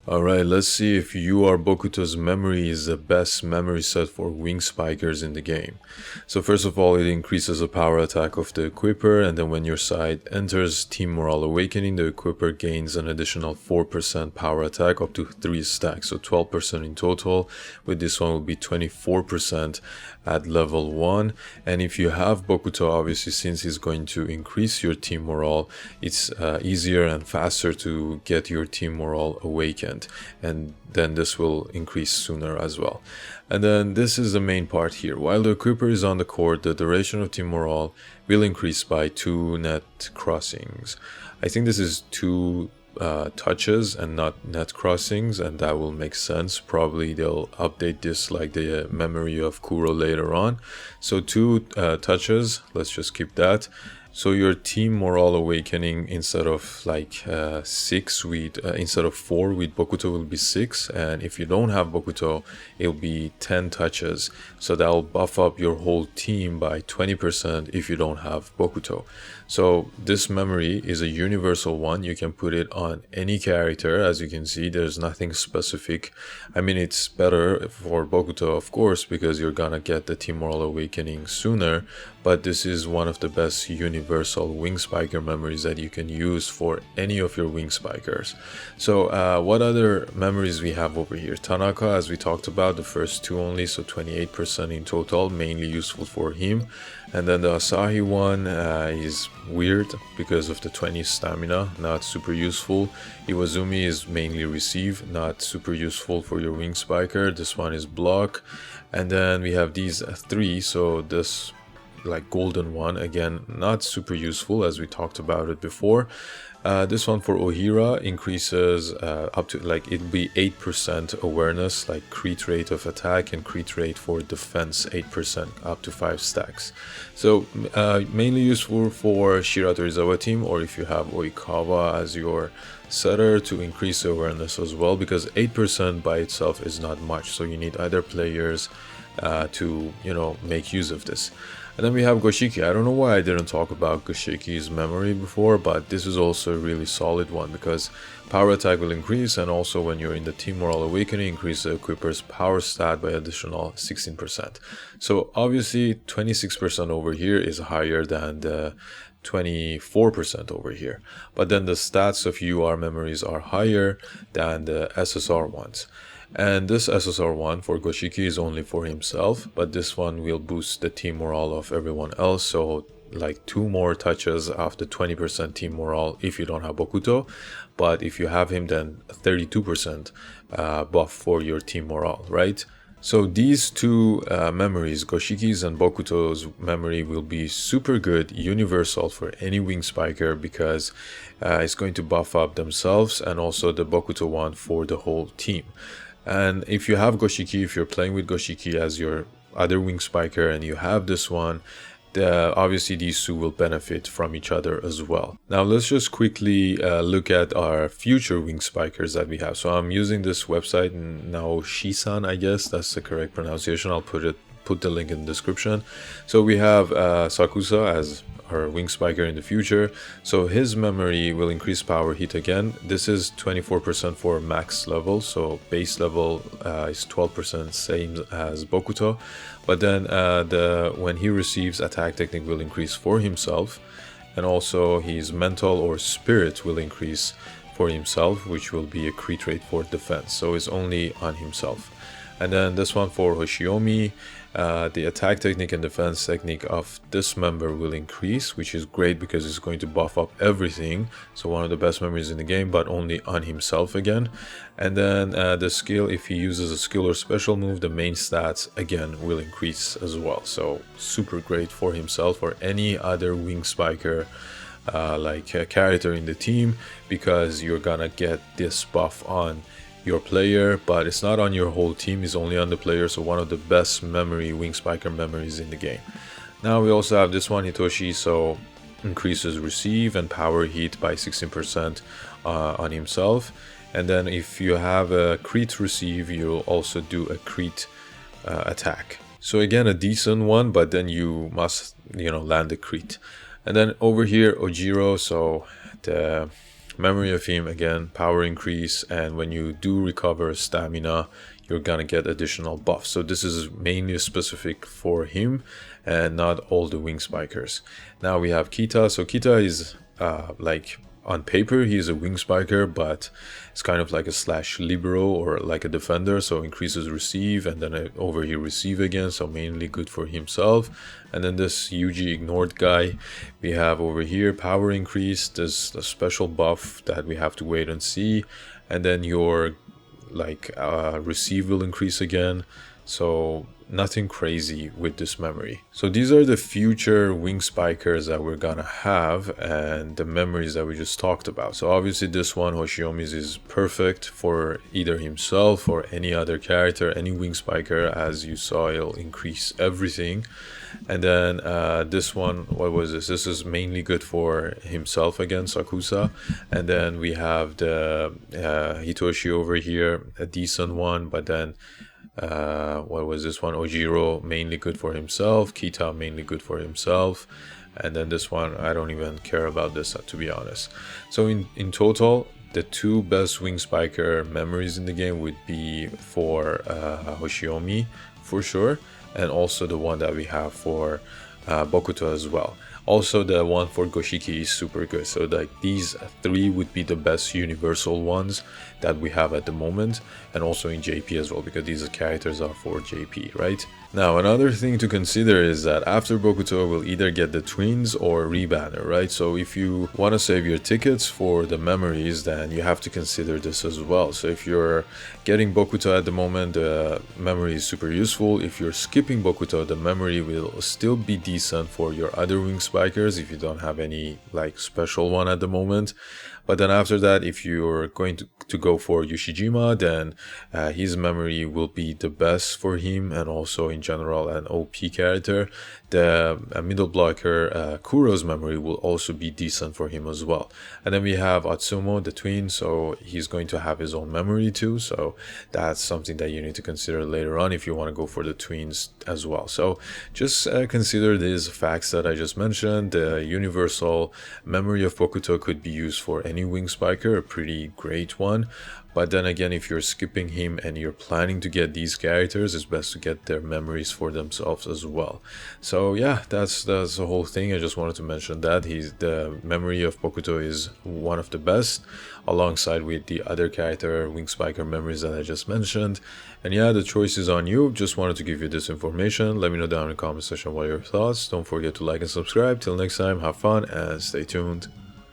Alright, let's see if UR Bokuto's memory is the best memory set for wing spikers in the game. So first of all, it increases the power attack of the equipper, and then when your side enters Team Morale Awakening, the equipper gains an additional 4% power attack up to 3 stacks, so 12% in total. With this one will be 24% at level 1, and if you have Bokuto, obviously since he's going to increase your team morale, it's easier and faster to get your team morale awakened, and then this will increase sooner as well. And then this is the main part here. While the equipper is on the court, the duration of team morale will increase by 2 net crossings. I think this is 2 touches and not net crossings, and that will make sense. Probably they'll update this like the memory of Kuro later on. So 2 touches, let's just keep that. So your team morale awakening, instead of like 6 with instead of 4 with Bokuto, will be 6, and if you don't have Bokuto, it'll be 10 touches. So that'll buff up your whole team by 20% if you don't have Bokuto. So this memory is a universal one. You can put it on any character. As you can see, there's nothing specific. I mean, it's better for Bokuto, of course, because you're gonna get the team morale awakening sooner, but this is one of the best universal wing spiker memories that you can use for any of your wing spikers. So what other memories we have over here? Tanaka, as we talked about, the first 2 only, so 28% in total, mainly useful for him. And then the Asahi one is weird because of the 20 stamina, not super useful. Iwazumi is mainly receive, not super useful for your wing spiker. This one is block. And then we have these 3, so this like golden one, again not super useful as we talked about it before. This one for Ohira increases up to like it'll be 8% awareness, like crit rate of attack, and crit rate for defense 8% up to 5 stacks. So mainly useful for Shiratorizawa team, or if you have Oikawa as your setter, to increase the awareness as well, because 8% by itself is not much, so you need other players to make use of this. And then we have Goshiki. I don't know why I didn't talk about Goshiki's memory before, but this is also a really solid one because power attack will increase, and also when you're in the team morale awakening, increase the equipper's power stat by additional 16%. So obviously 26% over here is higher than the 24% over here, but then the stats of UR memories are higher than the SSR ones. And this SSR one for Goshiki is only for himself, but this one will boost the team morale of everyone else, so like 2 more touches after 20% team morale if you don't have Bokuto, but if you have him, then 32% buff for your team morale, right? So these 2 memories, Goshiki's and Bokuto's memory, will be super good, universal for any wing spiker, because it's going to buff up themselves, and also the Bokuto one for the whole team. And if you have Goshiki, if you're playing with Goshiki as your other wing spiker and you have this one, obviously these 2 will benefit from each other as well. Now let's just quickly look at our future wing spikers that we have. So I'm using this website, Naoshisan, I guess that's the correct pronunciation. I'll put the link in the description. So we have Sakusa as our wing spiker in the future. So his memory will increase power hit again. This is 24% for max level, so base level is 12%, same as Bokuto. But then when he receives, attack technique will increase for himself, and also his mental or spirit will increase for himself, which will be a crit rate for defense, so it's only on himself. And then this one for hoshiumi, the attack technique and defense technique of this member will increase, which is great because it's going to buff up everything. So one of the best memories in the game, but only on himself again. And then the skill, if he uses a skill or special move, the main stats again will increase as well. So super great for himself or any other wing spiker like a character in the team, because you're gonna get this buff on your player, but it's not on your whole team, it's only on the player. So one of the best memory wing spiker memories in the game. Now we also have this one, Hitoshi, so increases receive and power heat by 16% on himself. And then if you have a crit receive, you'll also do a crit attack. So again, a decent one, but then you must land the crit. And then over here, Ojiro, so the memory of him, again, power increase, and when you do recover stamina, you're gonna get additional buffs. So this is mainly specific for him and not all the wing spikers. Now we have Kita. So Kita is like, on paper he's a wing spiker, but it's kind of like a slash libero or like a defender, so increases receive and then over here receive again, so mainly good for himself. And then this Yuji ignored guy, we have over here power increase. There's a special buff that we have to wait and see, and then your like receive will increase again. So nothing crazy with this memory. So these are the future wing spikers that we're gonna have and the memories that we just talked about. So obviously this one, Hoshiomi's, is perfect for either himself or any other character. Any wing spiker, as you saw, it'll increase everything. And then this one, what was this? This is mainly good for himself again, Sakusa. And then we have the Hitoshi over here, a decent one, but then what was this one? Ojiro, mainly good for himself. Kita, mainly good for himself. And then this one, I don't even care about this, to be honest. So in total, the two best wing spiker memories in the game would be for Hoshiomi, for sure, and also the one that we have for Bokuto as well. Also, the one for Goshiki is super good. So like these three would be the best universal ones that we have at the moment, and also in JP as well, because these characters are for JP, right? Now, another thing to consider is that after Bokuto, we'll either get the twins or rebanner, right? So if you want to save your tickets for the memories, then you have to consider this as well. So if you're getting Bokuto at the moment, the memory is super useful. If you're skipping Bokuto, the memory will still be decent for your other wing spikers if you don't have any like special one at the moment. But then after that, if you're going to go for Yoshijima, then his memory will be the best for him, and also in general an OP character. The middle blocker Kuro's memory will also be decent for him as well. And then we have Atsumo, the twin, so he's going to have his own memory too. So that's something that you need to consider later on if you want to go for the twins as well. So just consider these facts that I just mentioned. The universal memory of Bokuto could be used for any wing spiker, a pretty great one. But then again, if you're skipping him and you're planning to get these characters, it's best to get their memories for themselves as well. So yeah, that's the whole thing. I just wanted to mention that the memory of Bokuto is one of the best, alongside with the other character wing spiker memories that I just mentioned. And yeah, the choice is on you. Just wanted to give you this information. Let me know down in the comment section what are your thoughts. Don't forget to like and subscribe. Till next time, have fun and stay tuned.